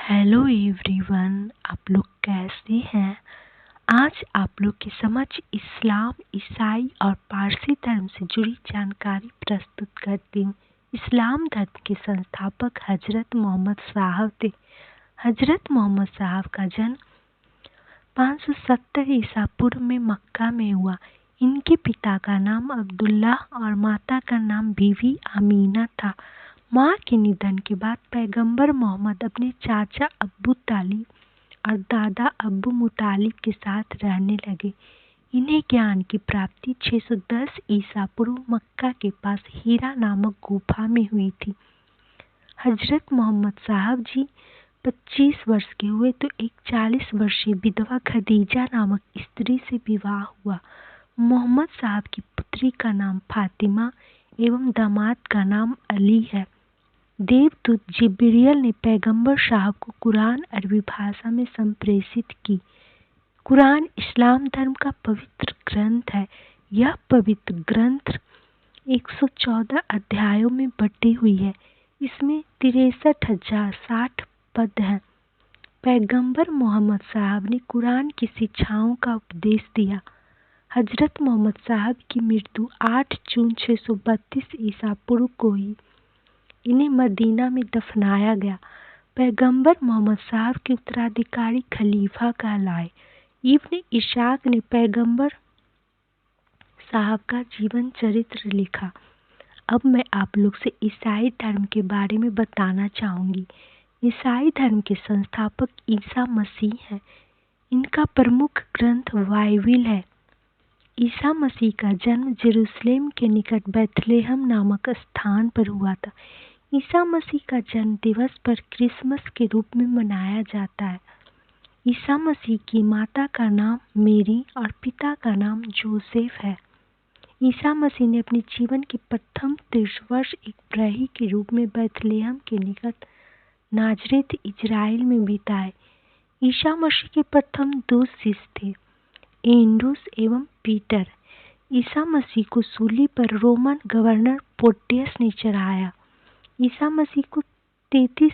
Hello everyone, आप लोग कैसे हैं। आज आप लोग के समक्ष इस्लाम, ईसाई और पारसी धर्म से जुड़ी जानकारी प्रस्तुत करती हूँ। इस्लाम धर्म के संस्थापक हजरत मोहम्मद साहब थे। हजरत मोहम्मद साहब का जन्म 570 ईसा पूर्व में मक्का में हुआ। इनके पिता का नाम अब्दुल्ला और माता का नाम बीवी आमीना था। माँ के निधन के बाद पैगंबर मोहम्मद अपने चाचा अब्बू तालिब और दादा अब्बू मुतालिब के साथ रहने लगे। इन्हें ज्ञान की प्राप्ति 610 ईसा पूर्व मक्का के पास हीरा नामक गुफा में हुई थी। हजरत मोहम्मद साहब जी 25 वर्ष के हुए तो एक 40 वर्षीय विधवा खदीजा नामक स्त्री से विवाह हुआ। मोहम्मद साहब की पुत्री का नाम फातिमा एवं दामाद का नाम अली है। देवदूत जिब्रील ने पैगंबर साहब को कुरान अरबी भाषा में संप्रेषित की। कुरान इस्लाम धर्म का पवित्र ग्रंथ है। यह पवित्र ग्रंथ 114 अध्यायों में बटी हुई है। इसमें 63,060 पद हैं। पैगंबर मोहम्मद साहब ने कुरान की शिक्षाओं का उपदेश दिया। हजरत मोहम्मद साहब की मृत्यु 8 जून 632 ईसा पूर्व को हुई। इन्हें मदीना में दफनाया गया। पैगंबर मोहम्मद साहब के उत्तराधिकारी खलीफा कहलाए। इब्न इशाक ने पैगंबर साहब का जीवन चरित्र लिखा। अब मैं आप लोग से ईसाई धर्म के बारे में बताना चाहूँगी। ईसाई धर्म के संस्थापक ईसा मसीह हैं। इनका प्रमुख ग्रंथ बाइबिल है। ईसा मसीह का जन्म जेरूसलेम के निकट बैथलेहम नामक स्थान पर हुआ था। ईसा मसीह का जन्म दिवस पर क्रिसमस के रूप में मनाया जाता है। ईसा मसीह की माता का नाम मेरी और पिता का नाम जोसेफ है। ईसा मसीह ने अपने जीवन के प्रथम 30 वर्ष एक प्रही के रूप में बैथलेहम के निकट नाजरेत इजराइल में बिताए। ईसा मसीह के प्रथम 2 शिष्य थे, एंड्रूस एवं पीटर। ईसा मसीह को सूली पर रोमन गवर्नर पोंटियस ने चढ़ाया। ईसा मसीह को 33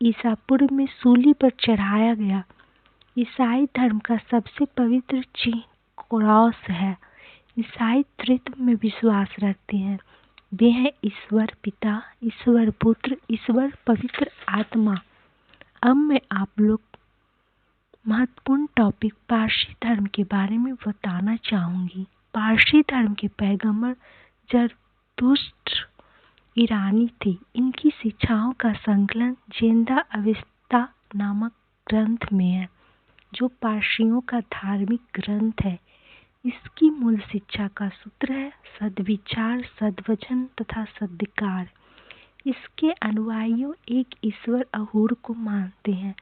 ईसा पूर्व में सूली पर चढ़ाया गया। ईसाई धर्म का सबसे पवित्र चिन्ह क्रॉस है। ईसाई त्रित्व में विश्वास रखते हैं। वे हैं ईश्वर पिता, ईश्वर पुत्र, ईश्वर पवित्र आत्मा। अब मैं आप लोग महत्वपूर्ण टॉपिक पारसी धर्म के बारे में बताना चाहूँगी। पारसी धर्म के पैगंबर जरतुष्ट्र ईरानी थे। इनकी शिक्षाओं का संकलन जेंदा अवेस्ता नामक ग्रंथ में है, जो पारसियों का धार्मिक ग्रंथ है। इसकी मूल शिक्षा का सूत्र है सद्विचार, सद्वचन तथा सद्धिकार। इसके अनुयायी एक ईश्वर अहूर को मानते हैं।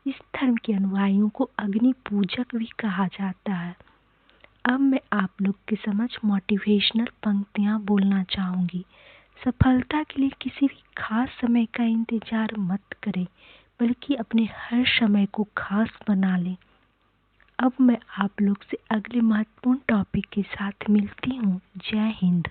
इस धर्म के अनुयायियों को अग्नि पूजक भी कहा जाता है। अब मैं आप लोग के समक्ष मोटिवेशनल पंक्तियाँ बोलना चाहूँगी। सफलता के लिए किसी भी खास समय का इंतजार मत करें, बल्कि अपने हर समय को खास बना लें। अब मैं आप लोग से अगले महत्वपूर्ण टॉपिक के साथ मिलती हूँ। जय हिंद।